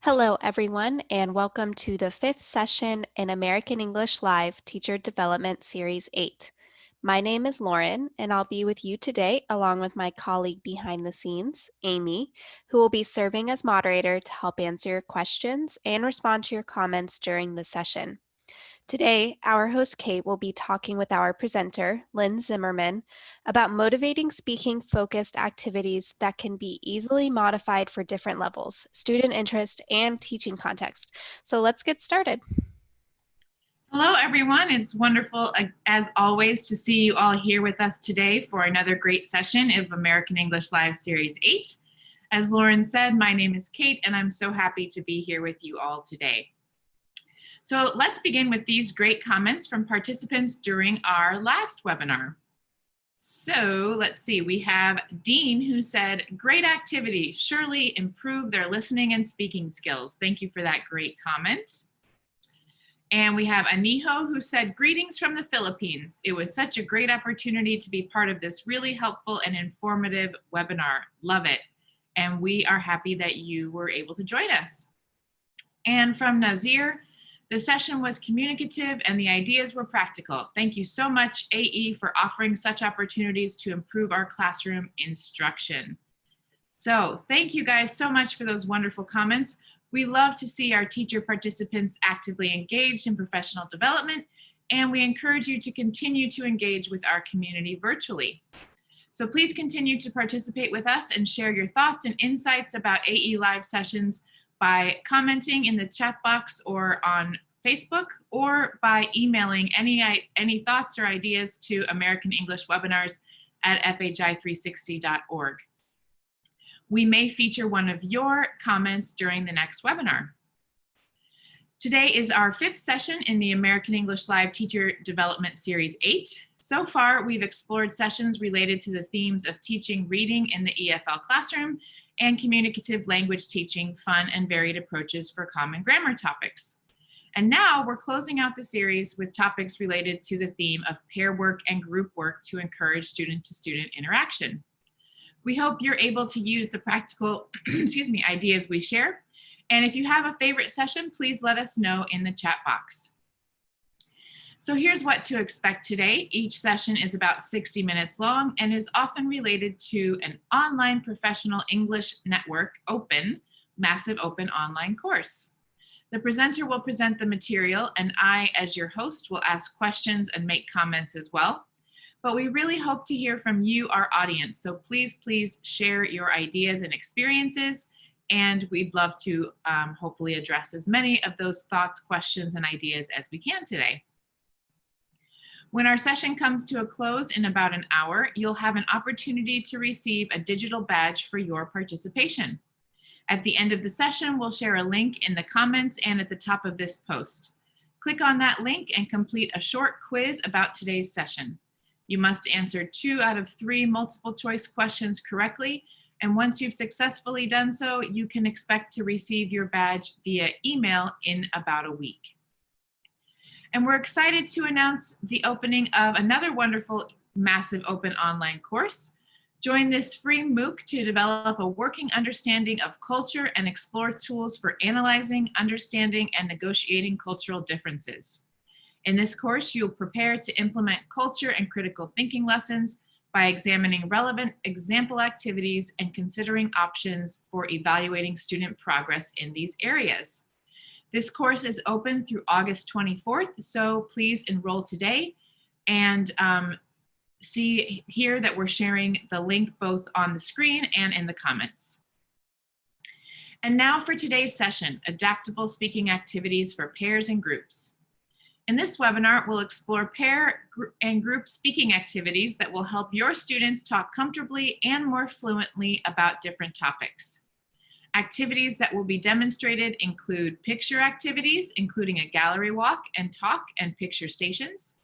Hello, everyone, and welcome to the fifth session in American English Live Teacher Development Series 8. My name is Lauren, and I'll be with you today along with my colleague behind the scenes, Amy, who will be serving as moderator to help answer your questions and respond to your comments during the session. Today, our host Kate will be talking with our presenter, Lynn Zimmerman, about motivating speaking-focused activities that can be easily modified for different levels, student interest, and teaching context. So let's get started. Hello, everyone. It's wonderful, as always, to see you all here with us today for another great session of American English Live Series 8. As Lauren said, my name is Kate, and I'm so happy to be here with you all today. So let's begin with these great comments from participants during our last webinar. So let's see, we have Dean who said, great activity, surely improve their listening and speaking skills. Thank you for that great comment. And we have Aniho who said, greetings from the Philippines. It was such a great opportunity to be part of this really helpful and informative webinar. Love it. And we are happy that you were able to join us. And from Nazir, the session was communicative and the ideas were practical. Thank you so much, AE, for offering such opportunities to improve our classroom instruction. So thank you guys so much for those wonderful comments. We love to see our teacher participants actively engaged in professional development, and we encourage you to continue to engage with our community virtually. So please continue to participate with us and share your thoughts and insights about AE Live sessions by commenting in the chat box or on Facebook, or by emailing any thoughts or ideas to American English Webinars at fhi360.org. We may feature one of your comments during the next webinar. Today is our fifth session in the American English Live Teacher Development Series 8. So far, we've explored sessions related to the themes of teaching reading in the EFL classroom and communicative language teaching, fun and varied approaches for common grammar topics. And now we're closing out the series with topics related to the theme of pair work and group work to encourage student-to-student interaction. We hope you're able to use the practical ideas we share. And if you have a favorite session, please let us know in the chat box. So here's what to expect today. Each session is about 60 minutes long and is often related to an online professional English network, massive open online course. The presenter will present the material, and I, as your host, will ask questions and make comments as well. But we really hope to hear from you, our audience. So please share your ideas and experiences, and we'd love to hopefully address as many of those thoughts, questions, and ideas as we can today. When our session comes to a close in about an hour, you'll have an opportunity to receive a digital badge for your participation. At the end of the session, we'll share a link in the comments and at the top of this post. Click on that link and complete a short quiz about today's session. You must answer 2 out of 3 multiple choice questions correctly, and once you've successfully done so, you can expect to receive your badge via email in about a week. And we're excited to announce the opening of another wonderful, massive open online course. Join this free MOOC to develop a working understanding of culture and explore tools for analyzing, understanding, and negotiating cultural differences. In this course, you'll prepare to implement culture and critical thinking lessons by examining relevant example activities and considering options for evaluating student progress in these areas. This course is open through August 24th, so please enroll today, and see here that we're sharing the link both on the screen and in the comments. And now for today's session, Adaptable Speaking Activities for Pairs and Groups. In this webinar, we'll explore pair and group speaking activities that will help your students talk comfortably and more fluently about different topics. Activities that will be demonstrated include picture activities, including a gallery walk and talk and picture stations,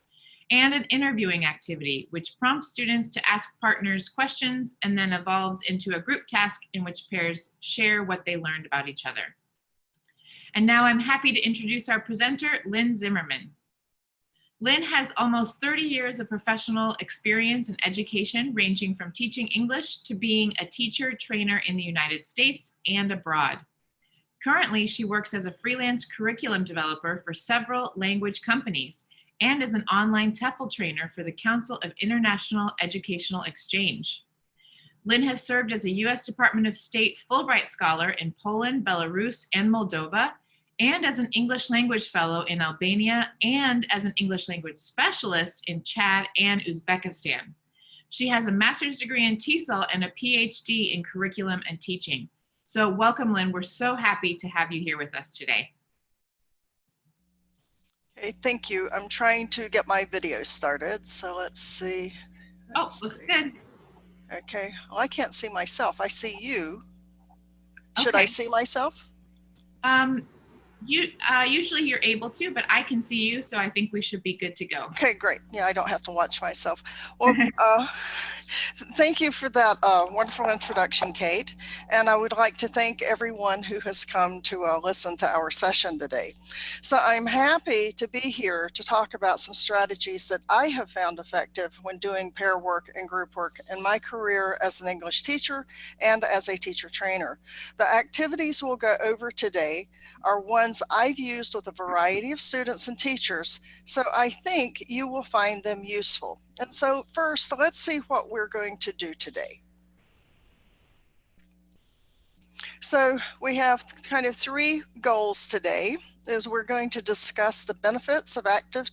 and an interviewing activity, which prompts students to ask partners questions and then evolves into a group task in which pairs share what they learned about each other. And now I'm happy to introduce our presenter, Lynn Zimmerman. Lynn has almost 30 years of professional experience in education, ranging from teaching English to being a teacher trainer in the United States and abroad. Currently, she works as a freelance curriculum developer for several language companies and as an online TEFL trainer for the Council of International Educational Exchange. Lynn has served as a U.S. Department of State Fulbright Scholar in Poland, Belarus, and Moldova, and as an English language fellow in Albania, and as an English language specialist in Chad and Uzbekistan. She has a master's degree in TESOL and a PhD in curriculum and teaching. So welcome, Lynn. We're so happy to have you here with us today. Okay, thank you. I'm trying to get my video started, so let's see. Looks good. Okay, well, I can't see myself. I see you. Should Okay. I see myself? Usually you're able to, but I can see you, so I think we should be good to go. Okay, great. Yeah, I don't have to watch myself. Well, thank you for that wonderful introduction, Kate. And I would like to thank everyone who has come to listen to our session today. So I'm happy to be here to talk about some strategies that I have found effective when doing pair work and group work in my career as an English teacher and as a teacher trainer. The activities we'll go over today are ones I've used with a variety of students and teachers, so I think you will find them useful. And so first, let's see what we're going to do today. So we have kind of three goals today. Is we're going to discuss the benefits of active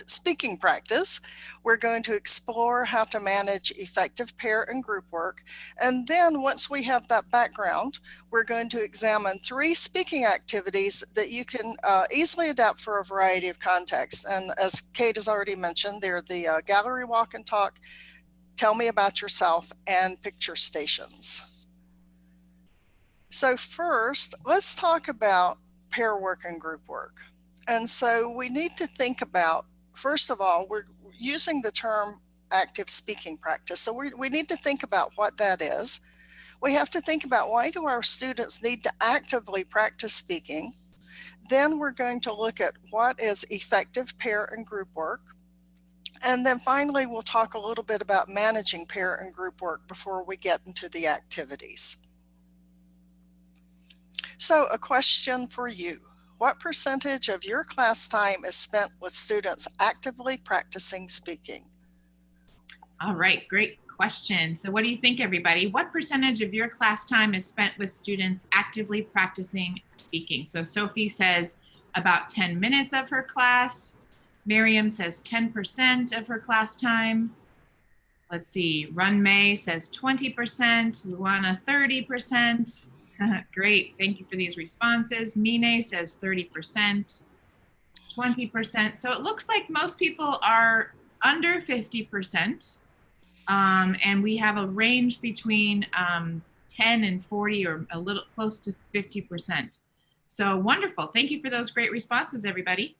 speaking practice. We're going to explore how to manage effective pair and group work. And then once we have that background, we're going to examine three speaking activities that you can easily adapt for a variety of contexts. And as Kate has already mentioned, they're the gallery walk and talk, tell me about yourself, and picture stations. So first, let's talk about pair work and group work. And so we need to think about, first of all, we're using the term active speaking practice. So we need to think about what that is. We have to think about, why do our students need to actively practice speaking? Then we're going to look at what is effective pair and group work. And then finally, we'll talk a little bit about managing pair and group work before we get into the activities. So a question for you. What percentage of your class time is spent with students actively practicing speaking? All right, great question. So what do you think, everybody? What percentage of your class time is spent with students actively practicing speaking? So Sophie says about 10 minutes of her class. Miriam says 10% of her class time. Let's see, Run May says 20%, Luana 30%. Great, thank you for these responses. Mine says 30%, 20%. So it looks like most people are under 50%. And we have a range between 10 and 40, or a little close to 50%. So wonderful. Thank you for those great responses, everybody.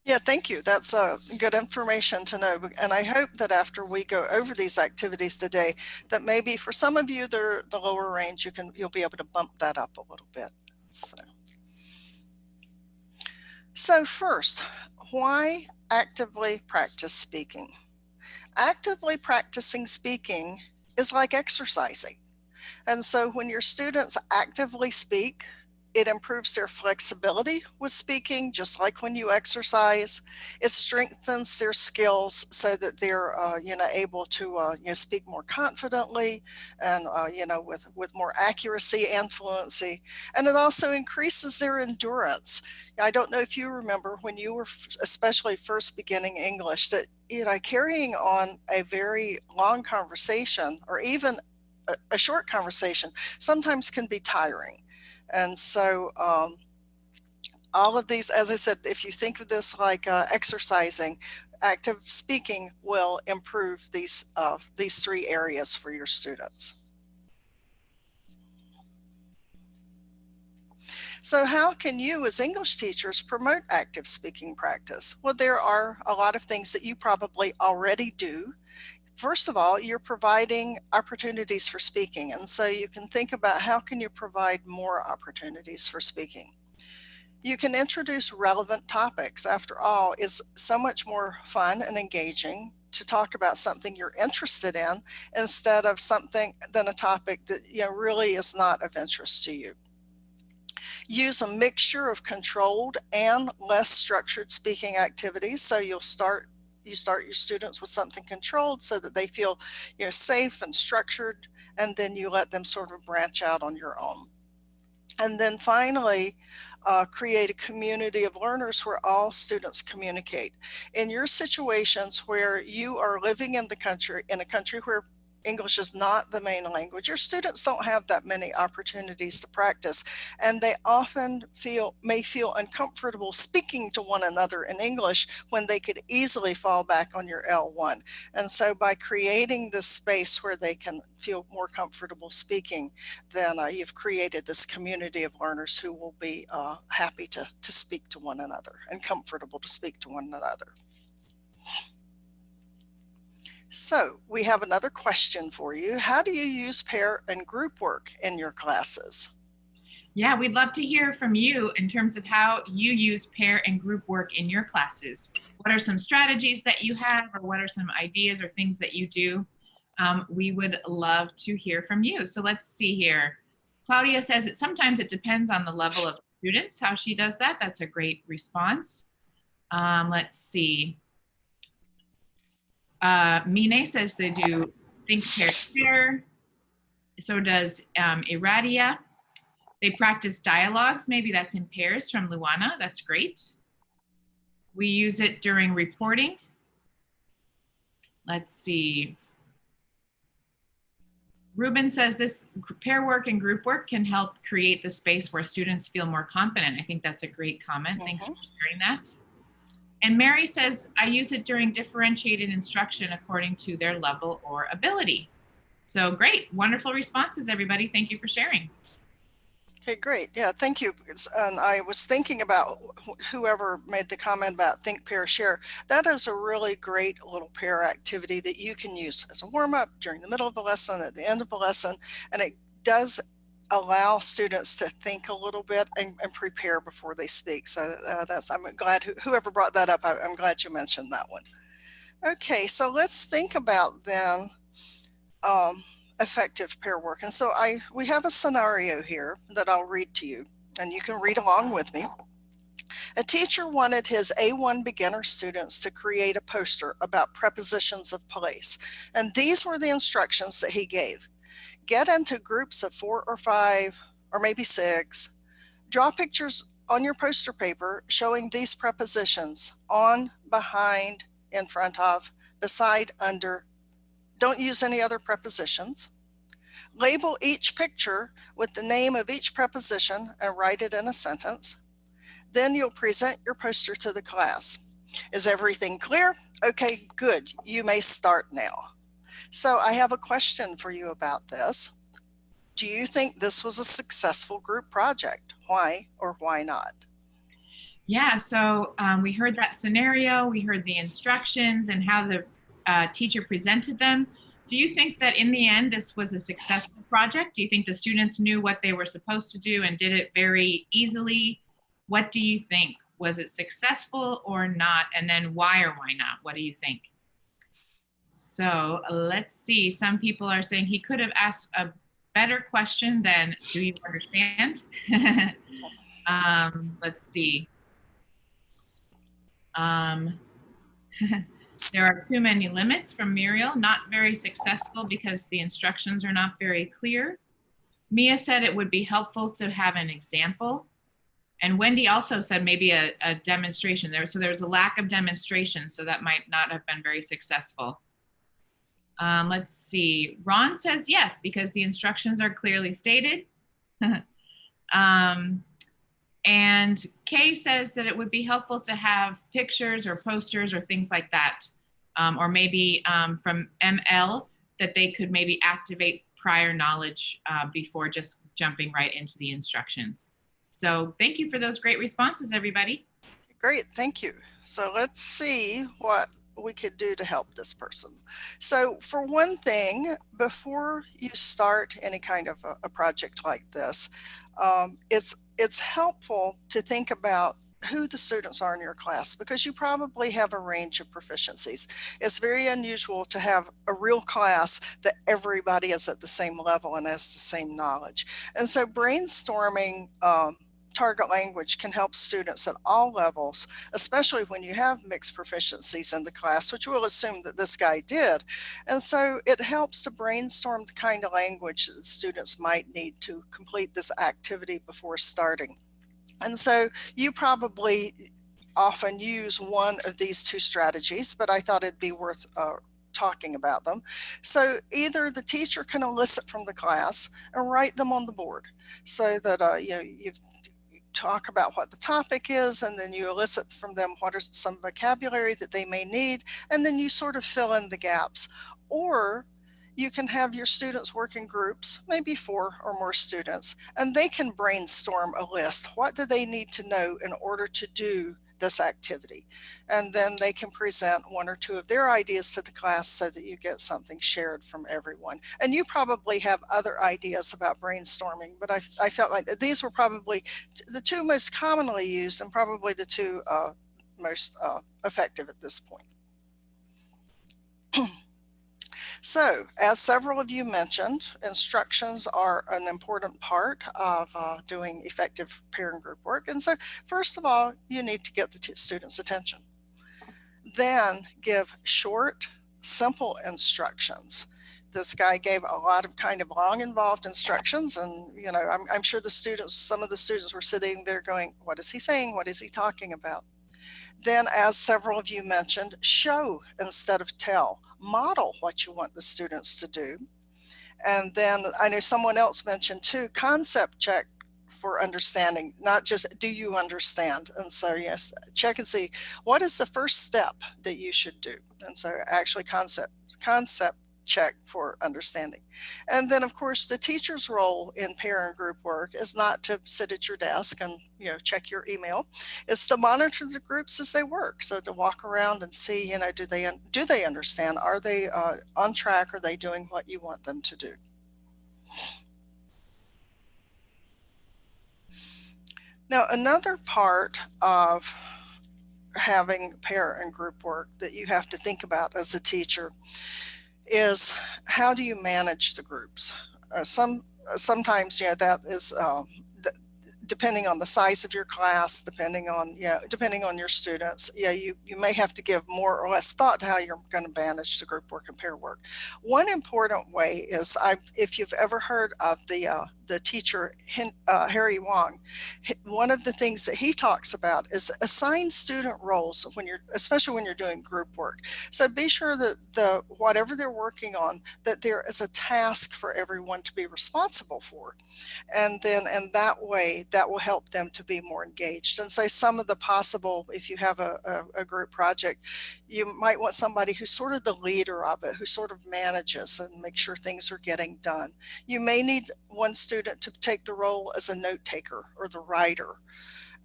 Yeah, thank you. That's good information to know. And I hope that after we go over these activities today, that maybe for some of you, the lower range, you'll be able to bump that up a little bit. So first, why actively practice speaking? Actively practicing speaking is like exercising. And so when your students actively speak, it improves their flexibility with speaking, just like when you exercise. It strengthens their skills so that they're able to speak more confidently and with more accuracy and fluency. And it also increases their endurance. I don't know if you remember when you were especially first beginning English, that carrying on a very long conversation, or even a short conversation, sometimes can be tiring. And so all of these, as I said, if you think of this like exercising, active speaking will improve these three areas for your students. So how can you as English teachers promote active speaking practice? Well, there are a lot of things that you probably already do. First of all, you're providing opportunities for speaking. And so you can think about, how can you provide more opportunities for speaking? You can introduce relevant topics. After all, it's so much more fun and engaging to talk about something you're interested in instead of a topic that really is not of interest to you. Use a mixture of controlled and less structured speaking activities. So you start your students with something controlled so that they feel safe and structured, and then you let them sort of branch out on your own. And then finally, create a community of learners where all students communicate. In your situations where you are living in a country where English is not the main language, your students don't have that many opportunities to practice, and they often may feel uncomfortable speaking to one another in English when they could easily fall back on your L1. And so by creating this space where they can feel more comfortable speaking, then you've created this community of learners who will be happy to speak to one another and comfortable to speak to one another. So we have another question for you. How do you use pair and group work in your classes? Yeah, we'd love to hear from you in terms of how you use pair and group work in your classes. What are some strategies that you have, or what are some ideas or things that you do? We would love to hear from you. So let's see here. Claudia says that sometimes it depends on the level of students, how she does that. That's a great response. Let's see. Mine says they do think, pair, share. So does Iradia. They practice dialogues. Maybe that's in pairs from Luana. That's great. We use it during reporting. Let's see. Ruben says this pair work and group work can help create the space where students feel more confident. I think that's a great comment. Thanks for sharing that. And Mary says, I use it during differentiated instruction according to their level or ability. So great, wonderful responses, everybody. Thank you for sharing. Okay, great. Yeah, thank you. And I was thinking about whoever made the comment about think, pair, share. That is a really great little pair activity that you can use as a warm-up during the middle of the lesson, at the end of the lesson, and it does allow students to think a little bit and prepare before they speak. So I'm glad whoever brought that up, I'm glad you mentioned that one. Okay, so let's think about then effective pair work. And so we have a scenario here that I'll read to you, and you can read along with me. A teacher wanted his A1 beginner students to create a poster about prepositions of place. And these were the instructions that he gave. Get into groups of 4 or 5, or maybe 6. Draw pictures on your poster paper showing these prepositions: on, behind, in front of, beside, under. Don't use any other prepositions. Label each picture with the name of each preposition and write it in a sentence. Then you'll present your poster to the class. Is everything clear? Okay, good. You may start now. So I have a question for you about this. Do you think this was a successful group project? Why or why not? Yeah, so we heard that scenario, we heard the instructions and how the teacher presented them. Do you think that in the end, this was a successful project? Do you think the students knew what they were supposed to do and did it very easily? What do you think? Was it successful or not? And then why or why not? What do you think? So let's see. Some people are saying he could have asked a better question than, do you understand? Let's see. There are too many limits from Muriel. Not very successful because the instructions are not very clear. Mia said it would be helpful to have an example. And Wendy also said maybe a demonstration there. So there's a lack of demonstration, so that might not have been very successful. Let's see. Ron says yes, because the instructions are clearly stated. And Kay says that it would be helpful to have pictures or posters or things like that. Or maybe from ML, that they could maybe activate prior knowledge before just jumping right into the instructions. So thank you for those great responses, everybody. Great, thank you. So let's see what we could do to help this person. So for one thing, before you start any kind of a project like this, it's helpful to think about who the students are in your class, because you probably have a range of proficiencies. It's very unusual to have a real class that everybody is at the same level and has the same knowledge. And so brainstorming target language can help students at all levels, especially when you have mixed proficiencies in the class, which we'll assume that this guy did. And so it helps to brainstorm the kind of language that students might need to complete this activity before starting. And so you probably often use one of these two strategies, but I thought it'd be worth talking about them. So either the teacher can elicit from the class and write them on the board so that you talk about what the topic is, and then you elicit from them what are some vocabulary that they may need, and then you sort of fill in the gaps. Or you can have your students work in groups, maybe 4 or more students, and they can brainstorm a list. What do they need to know in order to do this activity? And then they can present 1 or 2 of their ideas to the class so that you get something shared from everyone. And you probably have other ideas about brainstorming, but I felt like these were probably the 2 most commonly used and probably the 2 most effective at this point. So, as several of you mentioned, instructions are an important part of doing effective peer and group work. And so, first of all, you need to get the students' attention. Then give short, simple instructions. This guy gave a lot of kind of long, involved instructions, and I'm sure some of the students were sitting there going, "What is he saying? What is he talking about?" Then, as several of you mentioned, show instead of tell. Model what you want the students to do. And then I know someone else mentioned too, concept check for understanding, not just do you understand. And so yes, check and see what is the first step that you should do. And so actually concept check for understanding. And then of course the teacher's role in peer and group work is not to sit at your desk and check your email. It's to monitor the groups as they work. So to walk around and see, do they understand? Are they on track? Are they doing what you want them to do? Now, another part of having pair and group work that you have to think about as a teacher is how do you manage the groups? Sometimes, that is depending on the size of your class, depending on your students, you may have to give more or less thought to how you're going to manage the group work and pair work. One important way is, if you've ever heard of the teacher Harry Wong, one of the things that he talks about is assign student roles especially when you're doing group work. So be sure that whatever they're working on, that there is a task for everyone to be responsible for. And that way, that will help them to be more engaged. And so some of the possible, if you have a group project, you might want somebody who's sort of the leader of it, who sort of manages and make sure things are getting done. You may need one student to take the role as a note taker or the writer.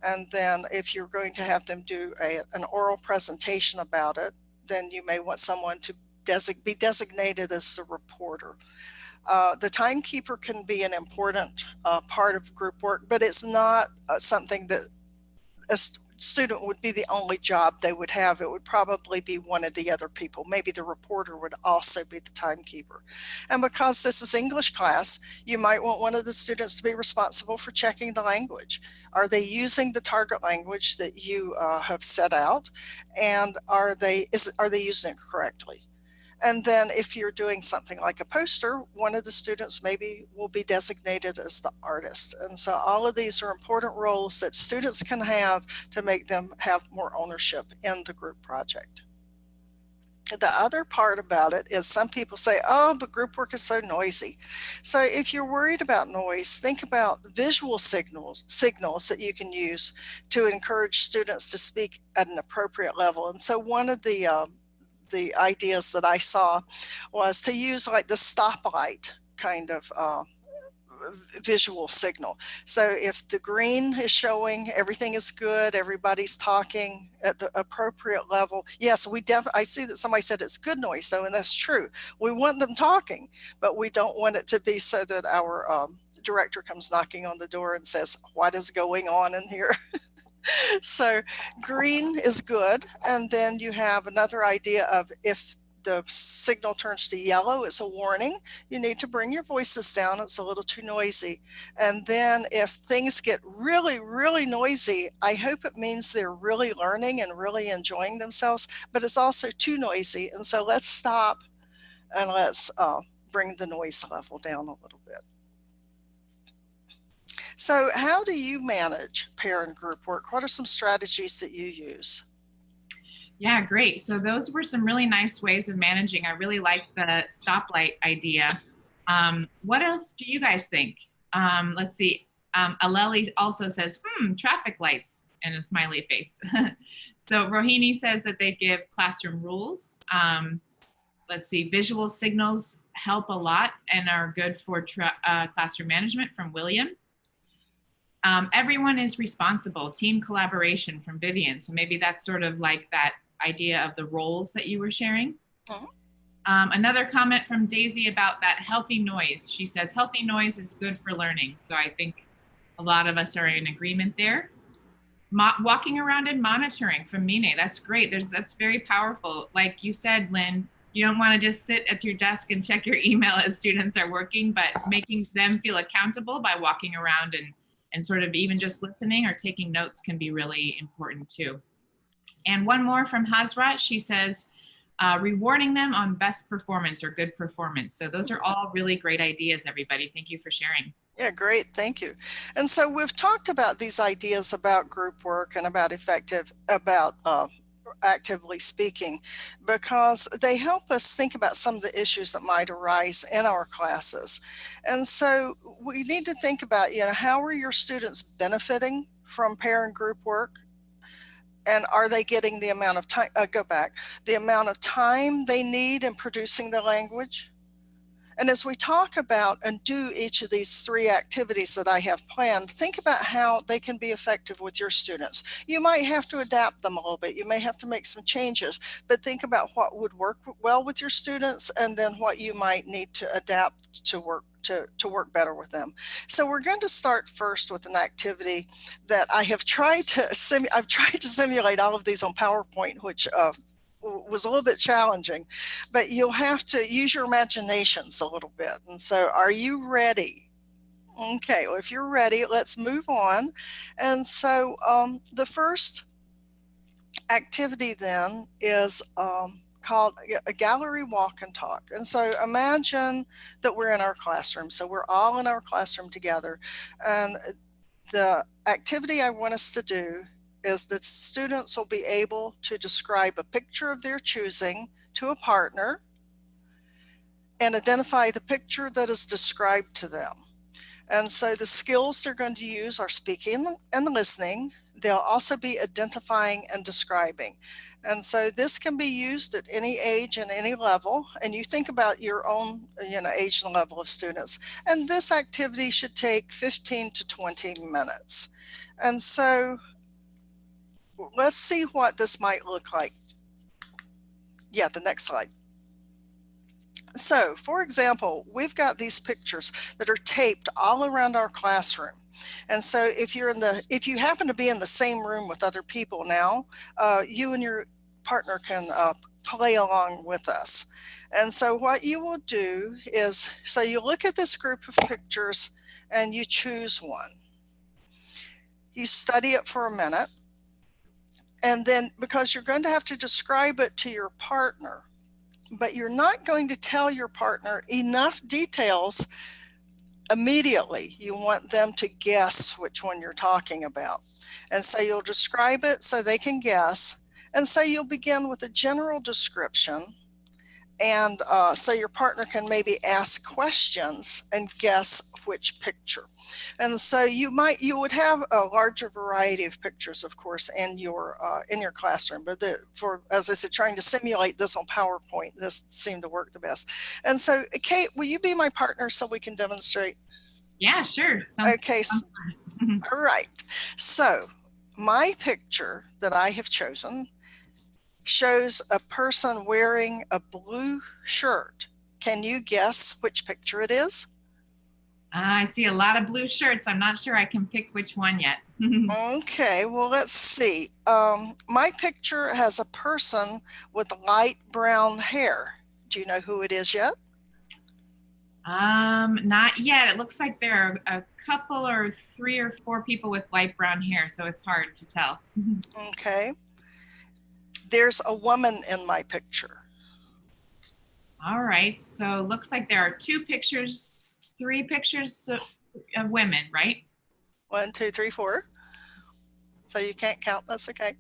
And then if you're going to have them do an oral presentation about it, then you may want someone to be designated as the reporter. The timekeeper can be an important part of group work, but it's not something that a student would be the only job they would have. It would probably be one of the other people. Maybe the reporter would also be the timekeeper. And because this is English class, you might want one of the students to be responsible for checking the language. Are they using the target language that you have set out? And are they using it correctly? And then if you're doing something like a poster, one of the students maybe will be designated as the artist. And so all of these are important roles that students can have to make them have more ownership in the group project. The other part about it is some people say, oh, but group work is so noisy. So if you're worried about noise, think about visual signals that you can use to encourage students to speak at an appropriate level. And so one of the ideas that I saw was to use like the stoplight kind of visual signal. So if the green is showing everything is good, everybody's talking at the appropriate level. Yes, I see that somebody said it's good noise though, and that's true. We want them talking, but we don't want it to be so that our director comes knocking on the door and says, what is going on in here? So green is good. And then you have another idea of if the signal turns to yellow, it's a warning. You need to bring your voices down. It's a little too noisy. And then if things get really, really noisy, I hope it means they're really learning and really enjoying themselves, but it's also too noisy. And so let's stop and let's bring the noise level down a little bit. So how do you manage pair and group work? What are some strategies that you use? Yeah, great. So those were some really nice ways of managing. I really like the stoplight idea. What else do you guys think? Let's see. Aleli also says, traffic lights, and a smiley face. So Rohini says that they give classroom rules. Let's see, visual signals help a lot and are good for classroom management from William. Everyone is responsible, team collaboration from Vivian. So maybe that's sort of like that idea of the roles that you were sharing. Another comment from Daisy about that healthy noise. She says, healthy noise is good for learning. So I think a lot of us are in agreement there. Walking around and monitoring from Mine. That's great. That's very powerful. Like you said, Lynn, you don't want to just sit at your desk and check your email as students are working, but making them feel accountable by walking around and sort of even just listening or taking notes can be really important too. And one more from Hazrat. She says, rewarding them on best performance or good performance. So those are all really great ideas, everybody. Thank you for sharing. Yeah, great. Thank you. And so we've talked about these ideas about group work and about actively speaking, because they help us think about some of the issues that might arise in our classes. And so we need to think about, how are your students benefiting from pair and group work? And are they getting the amount of time, the amount of time they need in producing the language? And as we talk about and do each of these three activities that I have planned, think about how they can be effective with your students. You might have to adapt them a little bit. You may have to make some changes, but think about what would work well with your students and then what you might need to adapt to work better with them. So we're going to start first with an activity that I have tried to simulate all of these on PowerPoint, which was a little bit challenging, but you'll have to use your imaginations a little bit. And so are you ready? Okay, well, if you're ready, let's move on. And so the first activity then is called a gallery walk and talk. And so imagine that we're in our classroom. So we're all in our classroom together. And the activity I want us to do is that students will be able to describe a picture of their choosing to a partner and identify the picture that is described to them. And so the skills they're going to use are speaking and listening. They'll also be identifying and describing. And so this can be used at any age and any level. And you think about your own, age and level of students. And this activity should take 15 to 20 minutes. And so let's see what this might look like. Yeah, the next slide. So, for example, we've got these pictures that are taped all around our classroom. And so if you happen to be in the same room with other people now, you and your partner can play along with us. And so what you will do is, so you look at this group of pictures and you choose one. You study it for a minute. And then, because you're going to have to describe it to your partner, but you're not going to tell your partner enough details immediately. You want them to guess which one you're talking about. And so you'll describe it so they can guess. And so you'll begin with a general description. And so your partner can maybe ask questions and guess which picture. And so you would have a larger variety of pictures, of course, in your classroom. But as I said, trying to simulate this on PowerPoint, this seemed to work the best. And so, Kate, will you be my partner so we can demonstrate? Yeah, sure. Okay. All right. So my picture that I have chosen shows a person wearing a blue shirt. Can you guess which picture it is? I see a lot of blue shirts. I'm not sure I can pick which one yet. Okay, well, let's see. my picture has a person with light brown hair. Do you know who it is yet? Not yet. It looks like there are a couple or 3 or 4 people with light brown hair, so it's hard to tell. Okay. There's a woman in my picture. All right, so looks like there are 3 pictures of women, right? 1, 2, 3, 4. So you can't count, that's okay.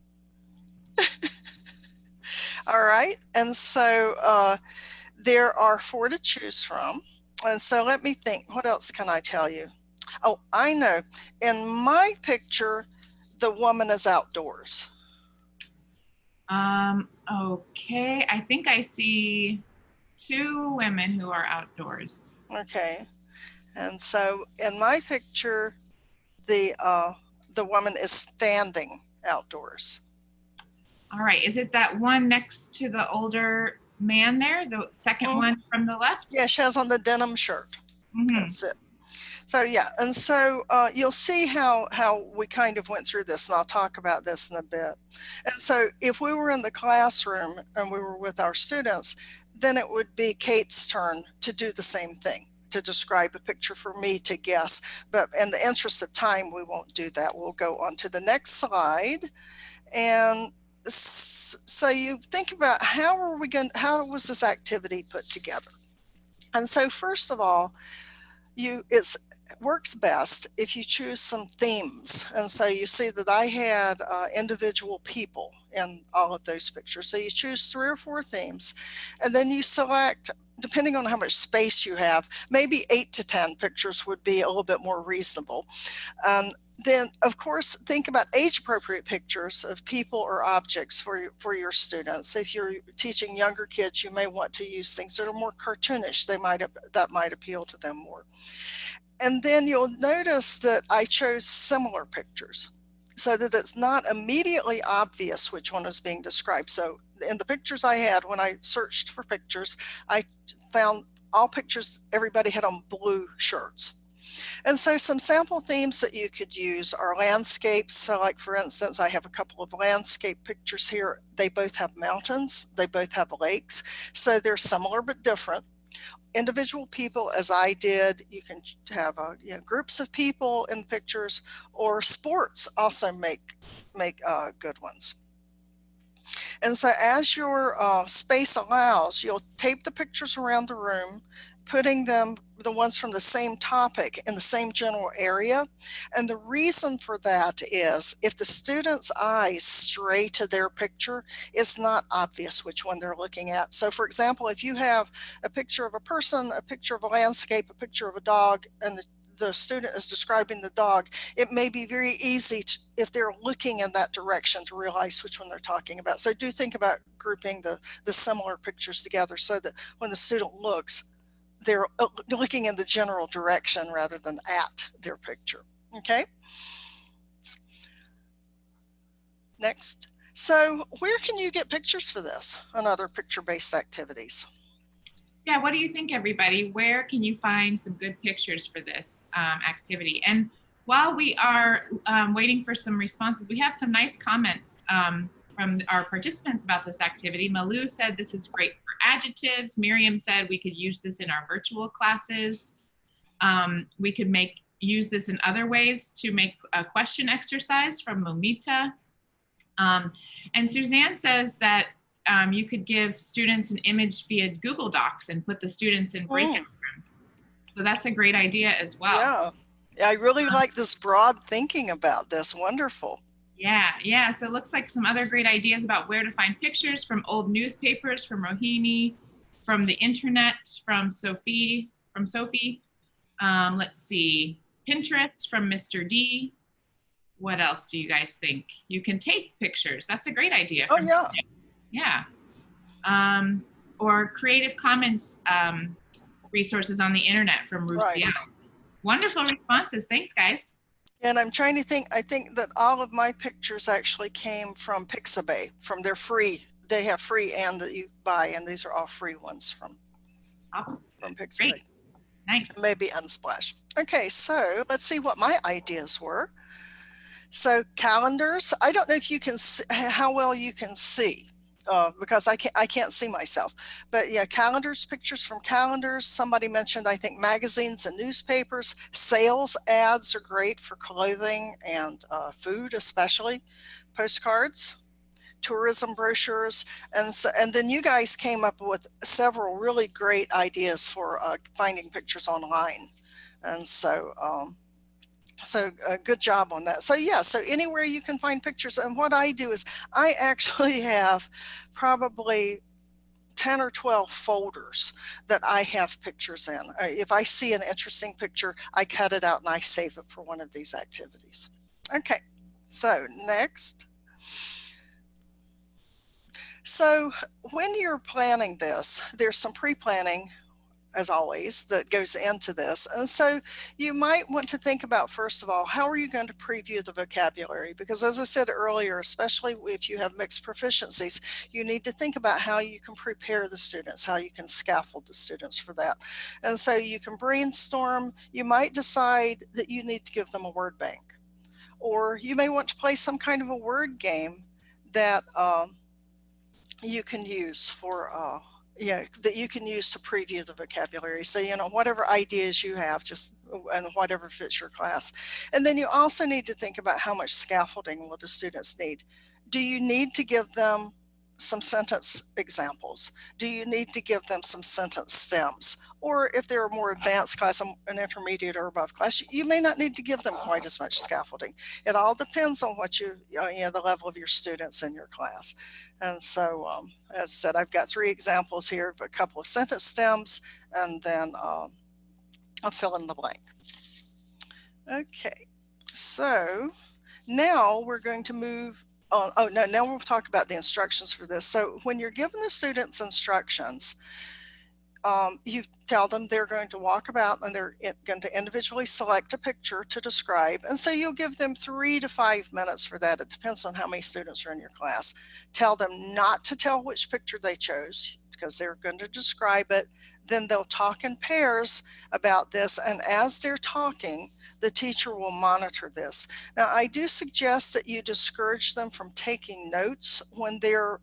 All right, and so there are 4 to choose from. And so let me think, what else can I tell you? Oh, I know. In my picture, the woman is outdoors. Okay, I think I see 2 women who are outdoors. Okay, and so in my picture, the woman is standing outdoors. All right, is it that one next to the older man there, the second one from the left? Yeah, she has on the denim shirt. That's it. So yeah, and so you'll see how we kind of went through this, and I'll talk about this in a bit. And so if we were in the classroom and we were with our students, then it would be Kate's turn to do the same thing, to describe a picture for me to guess. But in the interest of time, we won't do that. We'll go on to the next slide. And so you think about how was this activity put together? And so first of all, it works best if you choose some themes. And so you see that I had individual people in all of those pictures. So you choose 3 or 4 themes, and then you select, depending on how much space you have, maybe 8 to 10 pictures would be a little bit more reasonable. Then, of course, think about age-appropriate pictures of people or objects for your students. If you're teaching younger kids, you may want to use things that are more cartoonish. That might appeal to them more. And then you'll notice that I chose similar pictures so that it's not immediately obvious which one is being described. So in the pictures I had, when I searched for pictures, I found all pictures, everybody had on blue shirts. And so some sample themes that you could use are landscapes. So like, for instance, I have a couple of landscape pictures here. They both have mountains, they both have lakes. So they're similar but different. Individual people, as I did. You can have groups of people in pictures, or sports also make good ones. And so as your space allows, you'll tape the pictures around the room, putting them, the ones from the same topic, in the same general area. And the reason for that is if the student's eyes stray to their picture, it's not obvious which one they're looking at. So for example, if you have a picture of a person, a picture of a landscape, a picture of a dog, and the student is describing the dog, it may be very easy to, if they're looking in that direction, to realize which one they're talking about. So do think about grouping the similar pictures together so that when the student looks, they're looking in the general direction rather than at their picture. Okay. Next. So where can you get pictures for this and other picture-based activities? Yeah, what do you think, everybody? Where can you find some good pictures for this activity? And while we are waiting for some responses, we have some nice comments from our participants about this activity. Malou said this is great for adjectives. Miriam said we could use this in our virtual classes. We could use this in other ways to make a question exercise from Momita. And Suzanne says that you could give students an image via Google Docs and put the students in breakout rooms. So that's a great idea as well. Yeah, I really like this broad thinking about this. Wonderful. Yeah. So it looks like some other great ideas about where to find pictures from old newspapers, from Rohini, from the internet, from Sophie. Let's see, Pinterest from Mr. D. What else do you guys think? You can take pictures. That's a great idea. Oh, yeah. Yeah. Or Creative Commons resources on the internet from Rusiel. Right. Wonderful responses. Thanks, guys. And I'm trying to think, I think that all of my pictures actually came from Pixabay, from their free. They have free and that you buy, and these are all free ones from Pixabay. Great. Nice. Maybe Unsplash. Okay, so let's see what my ideas were. So calendars, I don't know if you can see, how well you can see. Because I can't see myself, but yeah, calendars, pictures from calendars. Somebody mentioned, I think, magazines and newspapers. Sales ads are great for clothing and food, especially. Postcards, tourism brochures, and then you guys came up with several really great ideas for finding pictures online, and so good job on that. So yeah, so anywhere you can find pictures. And what I do is I actually have probably 10 or 12 folders that I have pictures in. If I see an interesting picture, I cut it out and I save it for one of these activities. Okay, so next. So when you're planning this, there's some pre-planning, as always, that goes into this. And so you might want to think about, first of all, how are you going to preview the vocabulary? Because as I said earlier, especially if you have mixed proficiencies, you need to think about how you can prepare the students, how you can scaffold the students for that. And so you can brainstorm. You might decide that you need to give them a word bank, or you may want to play some kind of a word game that you can use for yeah, that you can use to preview the vocabulary. So, you know, whatever ideas you have, just and whatever fits your class. And then you also need to think about how much scaffolding will the students need. Do you need to give them some sentence examples? Do you need to give them some sentence stems? Or if they're a more advanced class, an intermediate or above class, you may not need to give them quite as much scaffolding. It all depends on what you know, the level of your students in your class. And so, as I said, I've got 3 examples here of a couple of sentence stems, and then I'll fill in the blank. Okay, so now we're going to move on. Oh, no, now we'll talk about the instructions for this. So when you're giving the students instructions, you tell them they're going to walk about and they're going to individually select a picture to describe. And so you'll give them 3 to 5 minutes for that. It depends on how many students are in your class. Tell them not to tell which picture they chose because they're going to describe it. Then they'll talk in pairs about this. And as they're talking, the teacher will monitor this. Now, I do suggest that you discourage them from taking notes when they're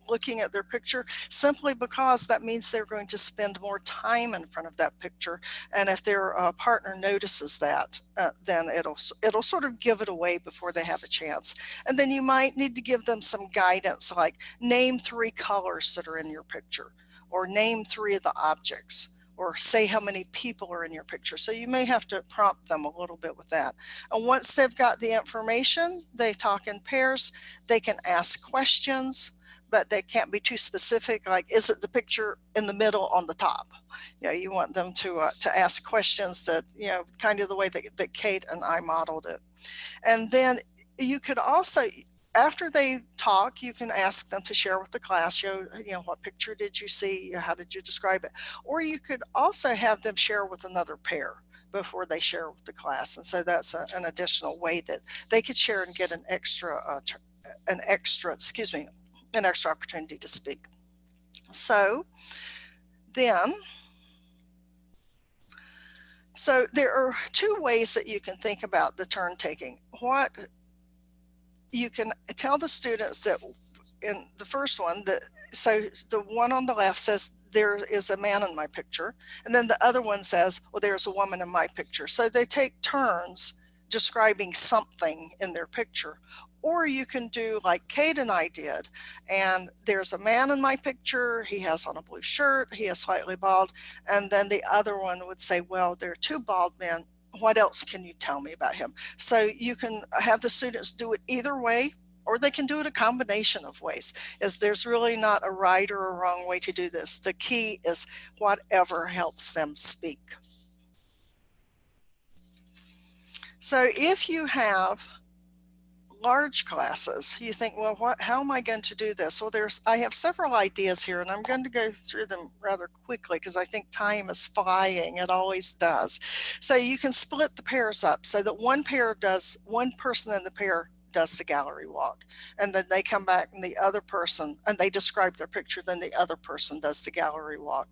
looking at their picture, simply because that means they're going to spend more time in front of that picture. And if their partner notices that, then it'll sort of give it away before they have a chance. And then you might need to give them some guidance, like name 3 colors that are in your picture, or name 3 of the objects, or say how many people are in your picture. So you may have to prompt them a little bit with that. And once they've got the information, they talk in pairs, they can ask questions, but they can't be too specific, like, is it the picture in the middle on the top? You know, you want them to ask questions that, you know, kind of the way that Kate and I modeled it. And then you could also, after they talk, you can ask them to share with the class, show, you know, what picture did you see? How did you describe it? Or you could also have them share with another pair before they share with the class. And so that's an additional way that they could share and get an extra opportunity to speak. So there are 2 ways that you can think about the turn taking. What you can tell the students that in the first one, so the one on the left says, there is a man in my picture. And then the other one says, well, there's a woman in my picture. So they take turns describing something in their picture. Or you can do like Kate and I did, and there's a man in my picture, he has on a blue shirt, he is slightly bald, and then the other one would say, well, there are 2 bald men, what else can you tell me about him? So you can have the students do it either way, or they can do it a combination of ways. As there's really not a right or a wrong way to do this. The key is whatever helps them speak. So if you have large classes, you think, well, how am I going to do this? Well, I have several ideas here, and I'm going to go through them rather quickly because I think time is flying. It always does. So you can split the pairs up so that one person in the pair does the gallery walk. And then they come back and the other person, and they describe their picture, then the other person does the gallery walk.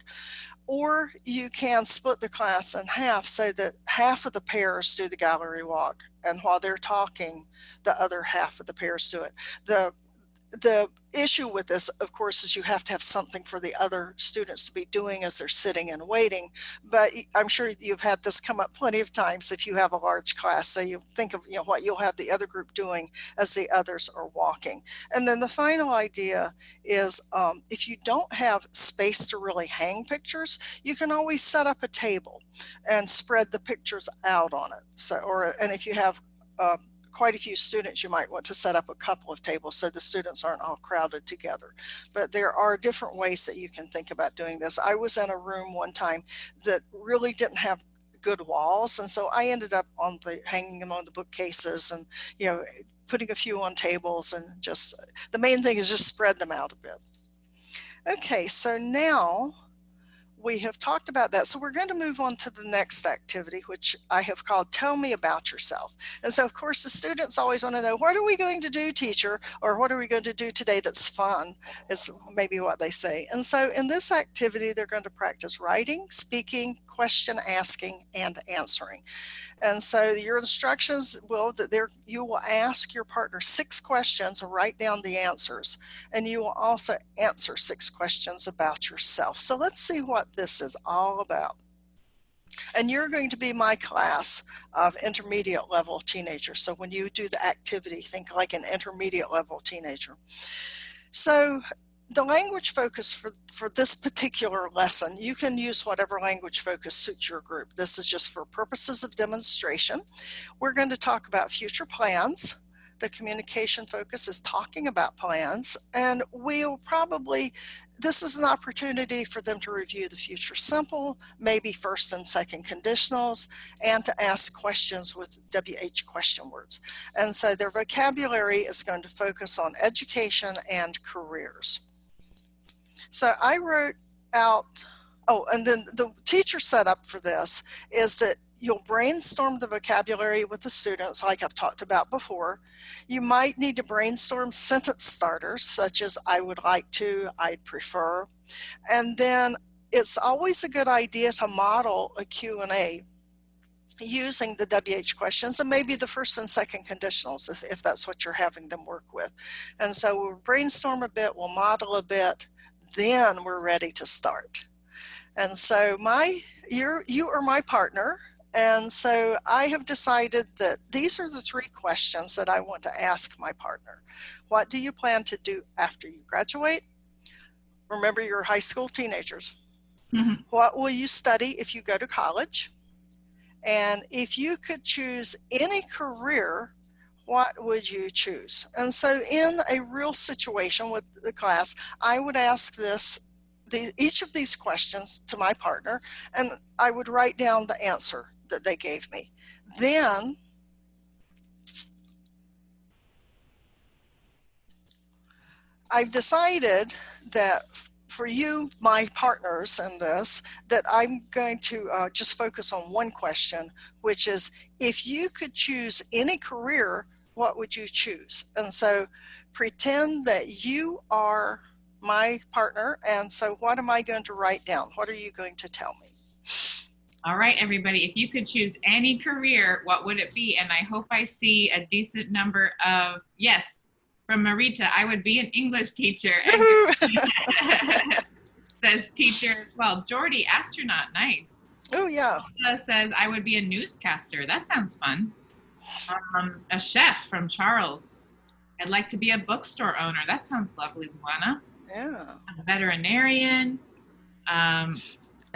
Or you can split the class in half so that half of the pairs do the gallery walk, and while they're talking, the other half of the pairs do it. The issue with this, of course, is you have to have something for the other students to be doing as they're sitting and waiting. But I'm sure you've had this come up plenty of times if you have a large class. So you think of what you'll have the other group doing as the others are walking. And then the final idea is if you don't have space to really hang pictures, you can always set up a table and spread the pictures out on it. So, and if you have quite a few students, you might want to set up a couple of tables so the students aren't all crowded together. But there are different ways that you can think about doing this. I was in a room one time that really didn't have good walls, and so I ended up hanging them on the bookcases and putting a few on tables, and just the main thing is just spread them out a bit. Okay, so now we have talked about that. So we're going to move on to the next activity, which I have called Tell Me About Yourself. And so, of course, the students always want to know, what are we going to do, teacher? Or what are we going to do today that's fun, is maybe what they say. And so in this activity, they're going to practice writing, speaking, question asking, and answering. And so your instructions you will ask your partner 6 questions and write down the answers. And you will also answer 6 questions about yourself. So let's see what this is all about. And you're going to be my class of intermediate level teenagers. So when you do the activity, think like an intermediate level teenager. So the language focus for this particular lesson, you can use whatever language focus suits your group. This is just for purposes of demonstration. We're going to talk about future plans. The communication focus is talking about plans, and this is an opportunity for them to review the future simple, maybe first and second conditionals, and to ask questions with WH question words. And so their vocabulary is going to focus on education and careers. So I wrote out, and then the teacher setup for this is that you'll brainstorm the vocabulary with the students, like I've talked about before. You might need to brainstorm sentence starters, such as I would like to, I'd prefer. And then it's always a good idea to model a Q&A using the WH questions and maybe the first and second conditionals if that's what you're having them work with. And so we'll brainstorm a bit, we'll model a bit, then we're ready to start. And so you are my partner. And so I have decided that these are the 3 questions that I want to ask my partner. What do you plan to do after you graduate? Remember, you're high school teenagers. Mm-hmm. What will you study if you go to college? And if you could choose any career, what would you choose? And so in a real situation with the class, I would ask each of these questions to my partner, and I would write down the answer that they gave me. Then I've decided that for you, my partners in this, that I'm going to just focus on one question, which is, if you could choose any career, what would you choose? And so pretend that you are my partner, and so what am I going to write down? What are you going to tell me? All right, everybody, if you could choose any career, what would it be? And I hope I see a decent number of yes from Marita. I would be an English teacher. Says teacher as well. Jordy, astronaut, nice. Oh, yeah. Says I would be a newscaster. That sounds fun. A chef from Charles. I'd like to be a bookstore owner. That sounds lovely, Luana. Yeah. A veterinarian, a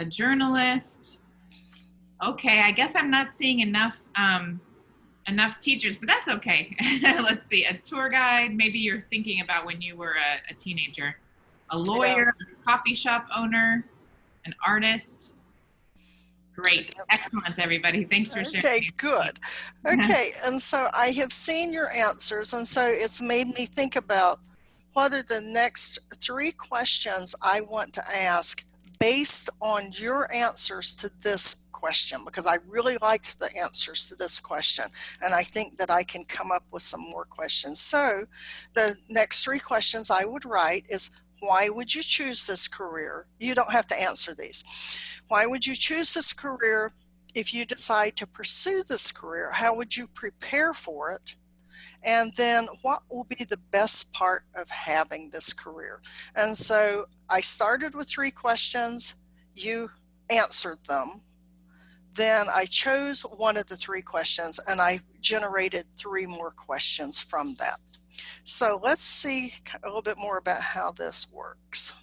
journalist. Okay, I guess I'm not seeing enough teachers, but that's okay. Let's see, a tour guide. Maybe you're thinking about when you were a teenager. A lawyer, a coffee shop owner, an artist. Great. Excellent, everybody. Thanks for sharing. Okay, good. Okay, and so I have seen your answers, and so it's made me think about what are the next 3 questions I want to ask based on your answers to this question, because I really liked the answers to this question, and I think that I can come up with some more questions. So the next 3 questions I would write is, why would you choose this career? You don't have to answer these. Why would you choose this career? If you decide to pursue this career, how would you prepare for it? And then what will be the best part of having this career? And so I started with 3 questions. You answered them. Then I chose one of the 3 questions and I generated 3 more questions from that. So let's see a little bit more about how this works.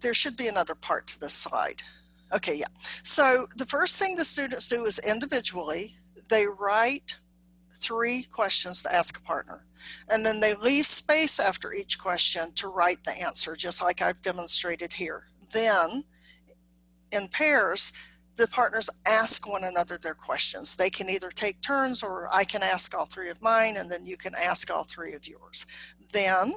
There should be another part to this slide. Okay, yeah. So the first thing the students do is individually, they write 3 questions to ask a partner. And then they leave space after each question to write the answer, just like I've demonstrated here. Then, in pairs, the partners ask one another their questions. They can either take turns, or I can ask all 3 of mine, and then you can ask all 3 of yours. Then,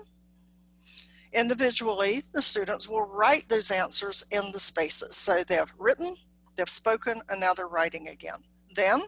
individually, the students will write those answers in the spaces. So they have written, they've spoken, and now they're writing again. Then,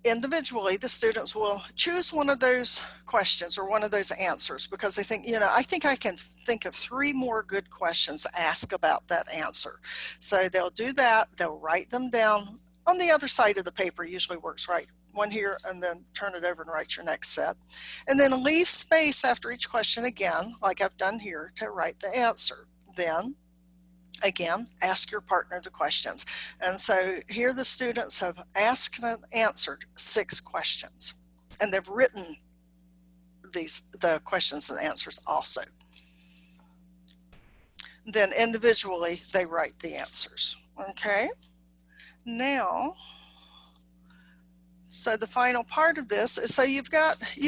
individually, the students will choose one of those questions or one of those answers because they think, I think I can think of 3 more good questions to ask about that answer. So they'll do that, they'll write them down on the other side of the paper. Usually works, right? One here, and then turn it over and write your next set. And then leave space after each question again, like I've done here, to write the answer. Then again, ask your partner the questions. And so here the students have asked and answered 6 questions, and they've written the questions and answers also. Then individually, they write the answers. Okay, now, so the final part of this is, so you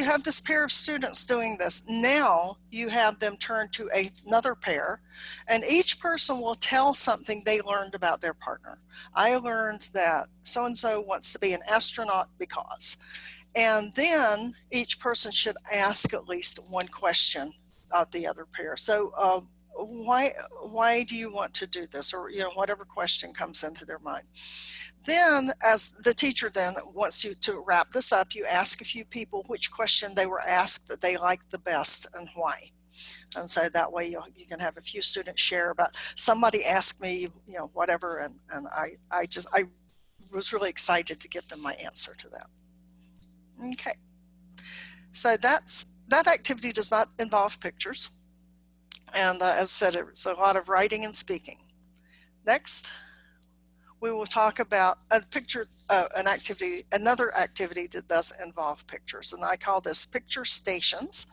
have this pair of students doing this. Now you have them turn to another pair, and each person will tell something they learned about their partner. I learned that so-and-so wants to be an astronaut because. And then each person should ask at least 1 question of the other pair. So why do you want to do this? Or whatever question comes into their mind. Then, as the teacher then wants you to wrap this up, you ask a few people which question they were asked that they liked the best and why. And so that way you can have a few students share about, somebody asked me, whatever, and I was really excited to give them my answer to that. Okay, so that activity does not involve pictures. And as I said, it's a lot of writing and speaking. Next, we will talk about another activity that does involve pictures, and I call this picture stations.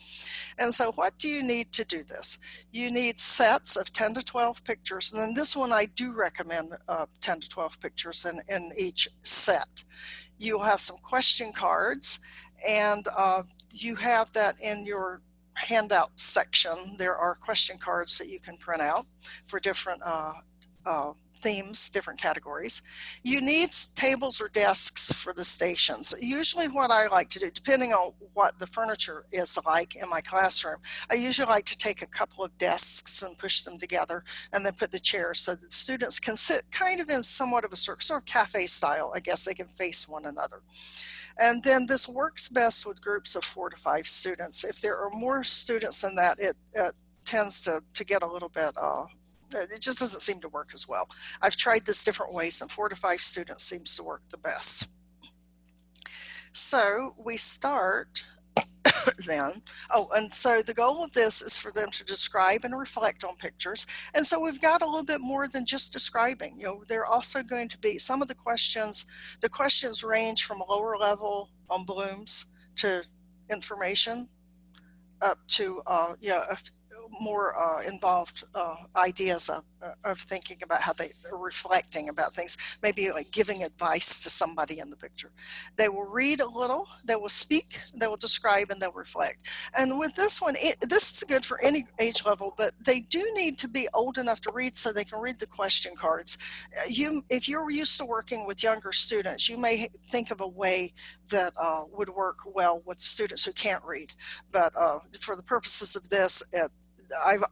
And so what do you need to do this? You need sets of 10 to 12 pictures, and then this one I do recommend 10 to 12 pictures in each set. You will have some question cards, and you have that in your handout section. There are question cards that you can print out for different themes, different categories. You need tables or desks for the stations. Usually what I like to do, depending on what the furniture is like in my classroom, I usually like to take a couple of desks and push them together and then put the chairs so that students can sit kind of in somewhat of a circle, sort of cafe style. I guess they can face one another. And then this works best with groups of 4 to 5 students. If there are more students than that, it tends to get a little bit it just doesn't seem to work as well. I've tried this different ways, and 4 to 5 students seems to work the best. So we start then. Oh, and so the goal of this is for them to describe and reflect on pictures. And so we've got a little bit more than just describing. They're also going to be some of the questions range from lower level on Bloom's to information up to more involved ideas of thinking about how they are reflecting about things, maybe like giving advice to somebody in the picture. They will read a little, they will speak, they will describe, and they'll reflect. And with this one, this is good for any age level, but they do need to be old enough to read so they can read the question cards. If you're used to working with younger students, you may think of a way that would work well with students who can't read. But for the purposes of this,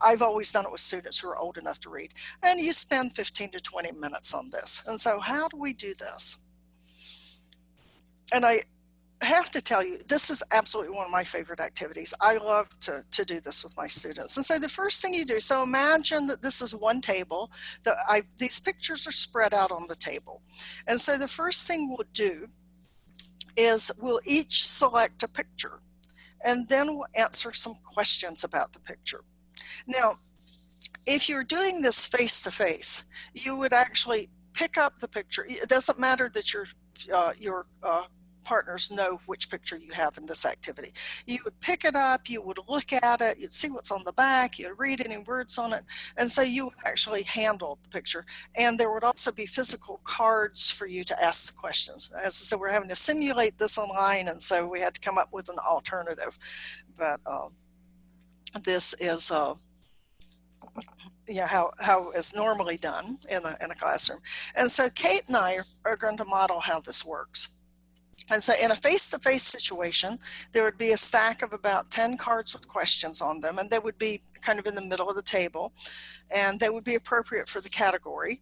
I've always done it with students who are old enough to read. And you spend 15 to 20 minutes on this. And so how do we do this? And I have to tell you, this is absolutely one of my favorite activities. I love to do this with my students. And so the first thing you do, so imagine that this is one table, that these pictures are spread out on the table. And so the first thing we'll do is we'll each select a picture, and then we'll answer some questions about the picture. Now, if you're doing this face-to-face, you would actually pick up the picture. It doesn't matter that your partners know which picture you have in this activity. You would pick it up, you would look at it, you'd see what's on the back, you'd read any words on it, and so you would actually handle the picture. And there would also be physical cards for you to ask the questions. As I said, we're having to simulate this online, and so we had to come up with an alternative. But this is how it's normally done in a classroom. And so Kate and I are going to model how this works. And so in a face-to-face situation, there would be a stack of about 10 cards with questions on them, and they would be kind of in the middle of the table, and they would be appropriate for the category.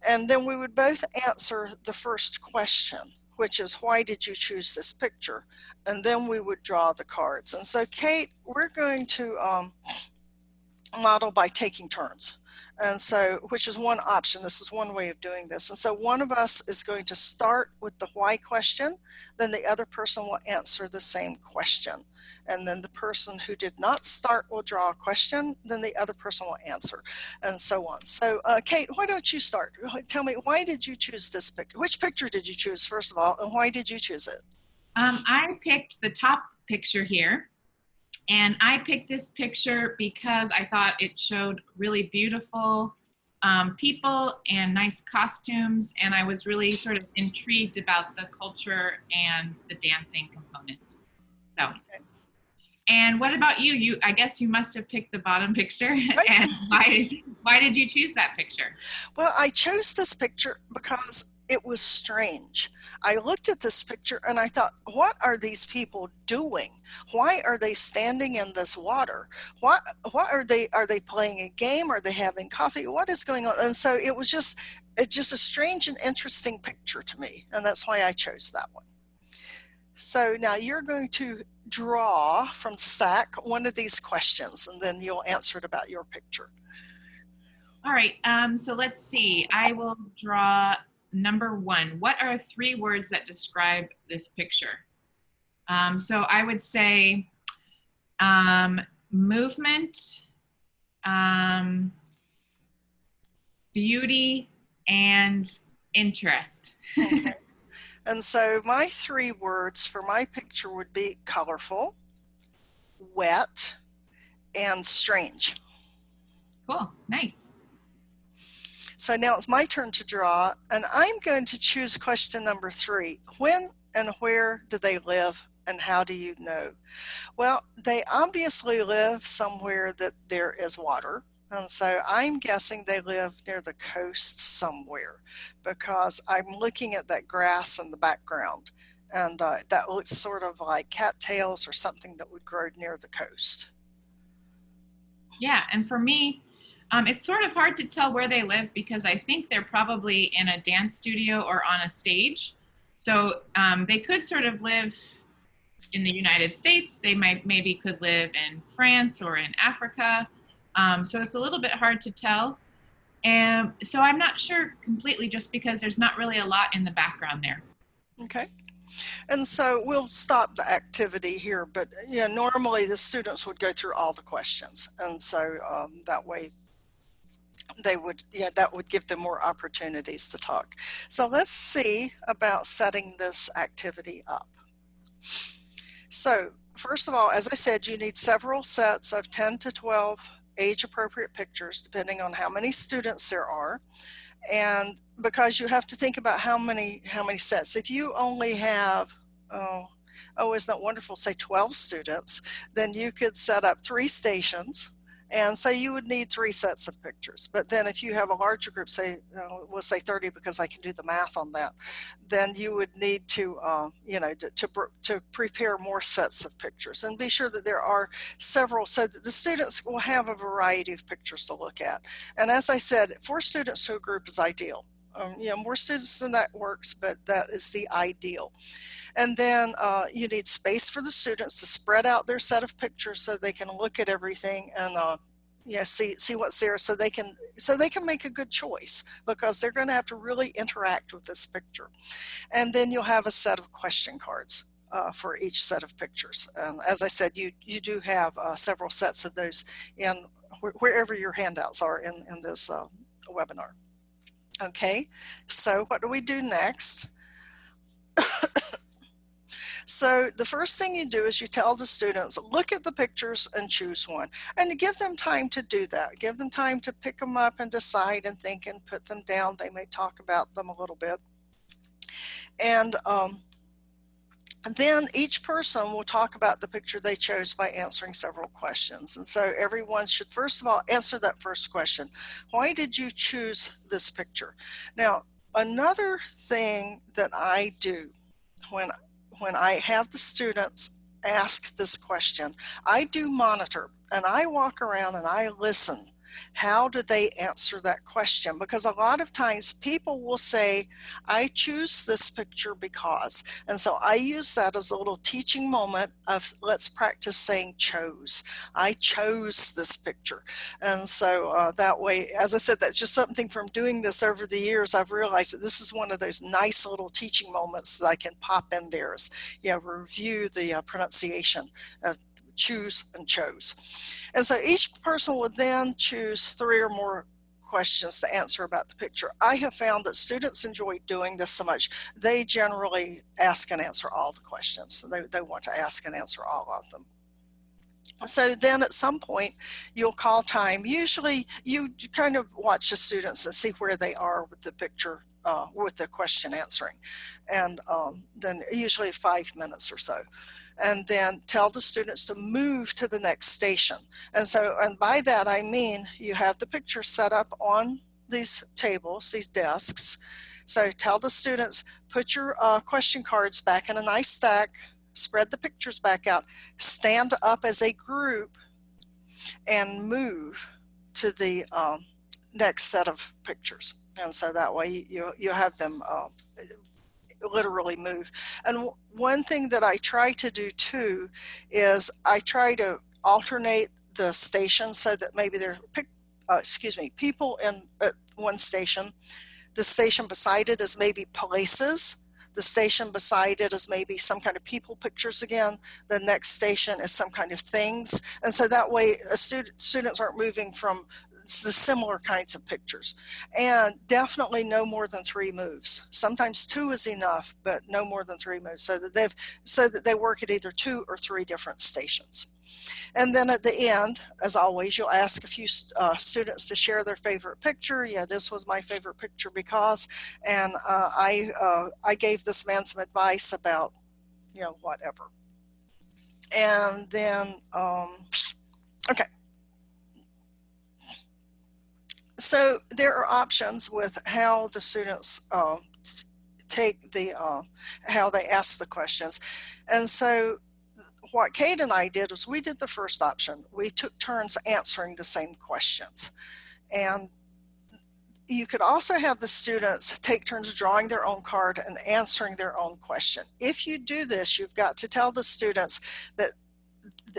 And then we would both answer the first question, which is, why did you choose this picture? And then we would draw the cards. And so Kate, we're going to model by taking turns. And so, which is one option. This is one way of doing this. And so one of us is going to start with the why question, then the other person will answer the same question. And then the person who did not start will draw a question, then the other person will answer, and so on. So Kate, why don't you start? Tell me, why did you choose this picture? Which picture did you choose, first of all, and why did you choose it? I picked the top picture here. And I picked this picture because I thought it showed really beautiful people and nice costumes. And I was really sort of intrigued about the culture and the dancing component. So, okay. And what about you? I guess you must have picked the bottom picture. And why did you choose that picture? Well, I chose this picture because it was strange. I looked at this picture and I thought, what are these people doing? Why are they standing in this water? What are they playing a game? Are they having coffee? What is going on? And so it's just a strange and interesting picture to me. And that's why I chose that one. So now you're going to draw from the stack one of these questions, and then you'll answer it about your picture. All right, so let's see. I will draw number 1. What are 3 words that describe this picture? So I would say movement, beauty, and interest. Okay. And so my 3 words for my picture would be colorful, wet, and strange. Cool, nice. So now it's my turn to draw, and I'm going to choose question number 3. When and where do they live, and how do you know? Well, they obviously live somewhere that there is water. And so I'm guessing they live near the coast somewhere, because I'm looking at that grass in the background, and that looks sort of like cattails or something that would grow near the coast. Yeah, and for me, it's sort of hard to tell where they live, because I think they're probably in a dance studio or on a stage. So they could sort of live in the United States. They maybe could live in France or in Africa. So it's a little bit hard to tell. And so I'm not sure completely, just because there's not really a lot in the background there. Okay. And so we'll stop the activity here, but normally the students would go through all the questions. And so that way they would, that would give them more opportunities to talk. So let's see about setting this activity up. So first of all, as I said, you need several sets of 10 to 12 age-appropriate pictures depending on how many students there are. And because you have to think about how many sets. If you only have, isn't that wonderful, say 12 students, then you could set up 3 stations. And so you would need 3 sets of pictures. But then if you have a larger group, say, we'll say 30 because I can do the math on that, then you would need to, to prepare more sets of pictures and be sure that there are several so that the students will have a variety of pictures to look at. And as I said, 4 students to a group is ideal. More students than that works, but that is the ideal. And then you need space for the students to spread out their set of pictures so they can look at everything and see what's there, so they can make a good choice, because they're going to have to really interact with this picture. And then you'll have a set of question cards for each set of pictures. And as I said, you do have several sets of those in wherever your handouts are in this webinar. Okay, so what do we do next? So the first thing you do is you tell the students, look at the pictures and choose one, and give them time to do that. Give them time to pick them up and decide and think and put them down. They may talk about them a little bit. And then each person will talk about the picture they chose by answering several questions. And so everyone should first of all answer that first question. Why did you choose this picture? Now, another thing that I do when I have the students ask this question, I do monitor, and I walk around and I listen. How do they answer that question? Because a lot of times people will say, I choose this picture because. And so I use that as a little teaching moment of, let's practice saying chose. I chose this picture. And so that way, as I said, that's just something from doing this over the years. I've realized that this is one of those nice little teaching moments that I can pop in there as, review the pronunciation of choose and chose. And so each person will then choose 3 or more questions to answer about the picture. I have found that students enjoy doing this so much, they generally ask and answer all the questions. So they want to ask and answer all of them. So then at some point you'll call time. Usually you kind of watch the students and see where they are with the picture, with the question answering. And then usually 5 minutes or so. And then tell the students to move to the next station. And by that I mean you have the picture set up on these tables, these desks. So tell the students, put your question cards back in a nice stack, spread the pictures back out, stand up as a group, and move to the next set of pictures. And so that way you have them literally move. And one thing that I try to do too is I try to alternate the stations so that maybe there are people in one station. The station beside it is maybe places. The station beside it is maybe some kind of people pictures again. The next station is some kind of things. And so that way students aren't moving from the similar kinds of pictures. And definitely no more than 3 moves. Sometimes 2 is enough, but no more than 3 moves, so that they work at either 2 or 3 different stations. And then at the end, as always, you'll ask a few students to share their favorite picture. Yeah, this was my favorite picture because, and I gave this man some advice about, whatever. And then, okay. So there are options with how the students take the, how they ask the questions. And so what Kate and I did was we did the first option. We took turns answering the same questions. And you could also have the students take turns drawing their own card and answering their own question. If you do this, you've got to tell the students that,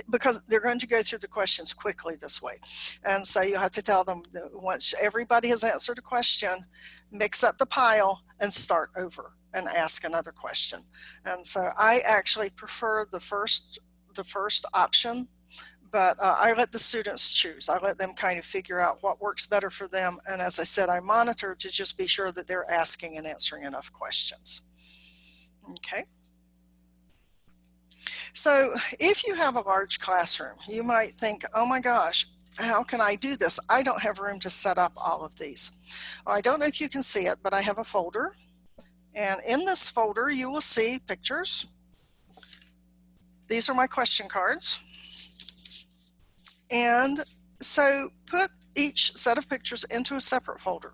because they're going to go through the questions quickly this way. And so you have to tell them that once everybody has answered a question, mix up the pile and start over and ask another question. And so I actually prefer the first option, but I let the students choose. I let them kind of figure out what works better for them. And as I said, I monitor to just be sure that they're asking and answering enough questions. Okay. So if you have a large classroom, you might think, oh my gosh, how can I do this? I don't have room to set up all of these. Well, I don't know if you can see it, but I have a folder. And in this folder, you will see pictures. These are my question cards. And so put each set of pictures into a separate folder.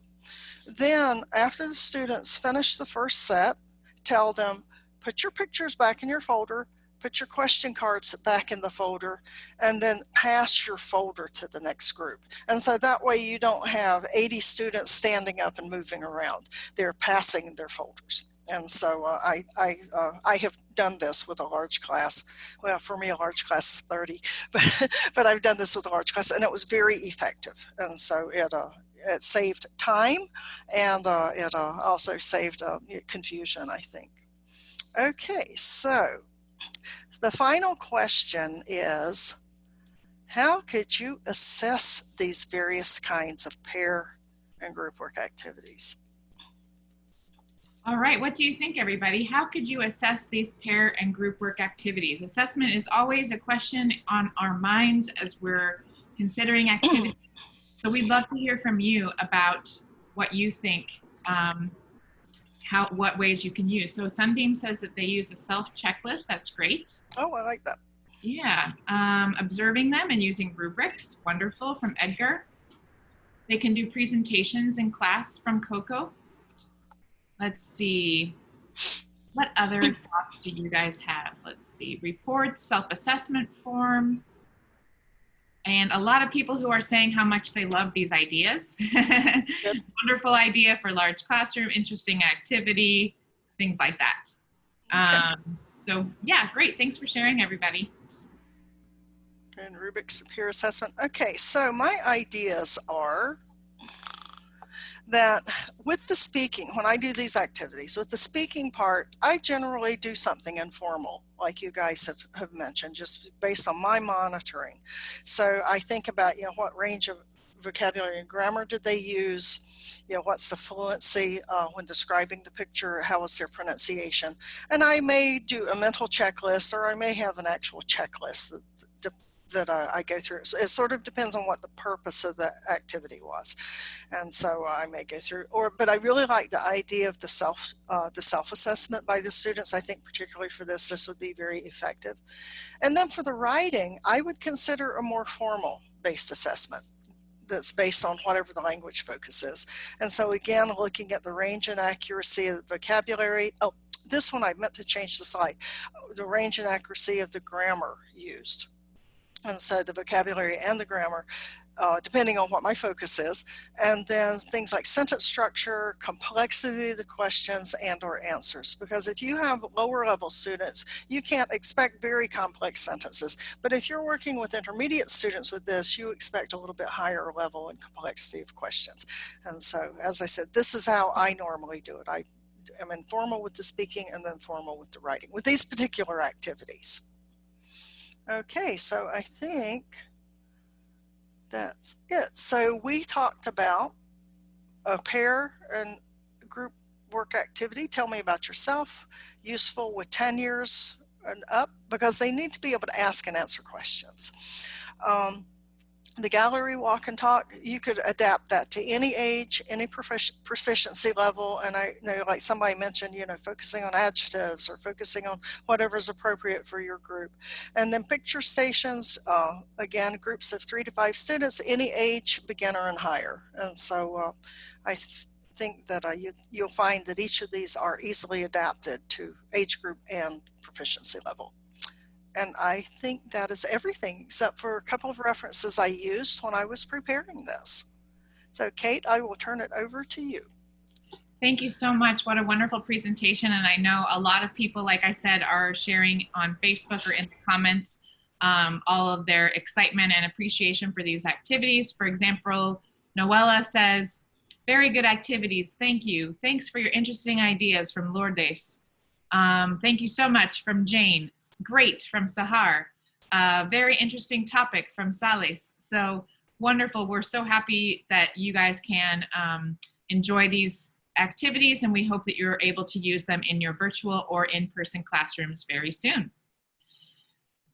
Then after the students finish the first set, tell them, put your pictures back in your folder, put your question cards back in the folder, and then pass your folder to the next group. And so that way you don't have 80 students standing up and moving around. They're passing their folders. And so I have done this with a large class. Well, for me, a large class is 30, but I've done this with a large class, and it was very effective. And so it saved time, and it also saved confusion, I think. Okay, so the final question is, how could you assess these various kinds of pair and group work activities? All right, what do you think, everybody? How could you assess these pair and group work activities? Assessment is always a question on our minds as we're considering activities. So we'd love to hear from you about what you think, what ways you can use. So Sunbeam says that they use a self-checklist. That's great. Oh, I like that. Yeah, observing them and using rubrics. Wonderful, from Edgar. They can do presentations in class, from Coco. Let's see. What other thoughts do you guys have? Let's see. Reports, self-assessment form. And a lot of people who are saying how much they love these ideas. Wonderful idea for large classroom, interesting activity, things like that. Okay. So yeah, great. Thanks for sharing, everybody. And Rubik's peer assessment. Okay, so my ideas are that with the speaking, when I do these activities, with the speaking part, I generally do something informal, like you guys have mentioned, just based on my monitoring. So I think about, what range of vocabulary and grammar did they use? What's the fluency when describing the picture? How was their pronunciation? And I may do a mental checklist, or I may have an actual checklist that I go through. It sort of depends on what the purpose of the activity was. And so I may go through, but I really like the idea of the self-assessment by the students. I think particularly for this would be very effective. And then for the writing, I would consider a more formal based assessment that's based on whatever the language focus is. And so again, looking at the range and accuracy of the vocabulary. Oh, this one I meant to change the slide. The range and accuracy of the grammar used. And so the vocabulary and the grammar, depending on what my focus is, and then things like sentence structure, complexity of the questions and or answers. Because if you have lower level students, you can't expect very complex sentences. But if you're working with intermediate students with this, you expect a little bit higher level and complexity of questions. And so, as I said, this is how I normally do it. I am informal with the speaking and then formal with the writing, with these particular activities. Okay, so I think that's it. So we talked about a pair and group work activity. Tell me about yourself, useful with 10 years and up, because they need to be able to ask and answer questions. The gallery walk and talk, you could adapt that to any age, any proficiency level. And I know, like somebody mentioned, focusing on adjectives or focusing on whatever is appropriate for your group. And then picture stations, again, groups of 3 to 5 students, any age, beginner and higher. And so I think that you'll find that each of these are easily adapted to age group and proficiency level. And I think that is everything except for a couple of references I used when I was preparing this. So Kate, I will turn it over to you. Thank you so much. What a wonderful presentation. And I know a lot of people, like I said, are sharing on Facebook or in the comments all of their excitement and appreciation for these activities. For example, Noella says, very good activities. Thank you. Thanks for your interesting ideas, from Lourdes. Thank you so much, from Jane. Great, from Sahar. Very interesting topic, from Salis. So wonderful. We're so happy that you guys can enjoy these activities, and we hope that you're able to use them in your virtual or in-person classrooms very soon.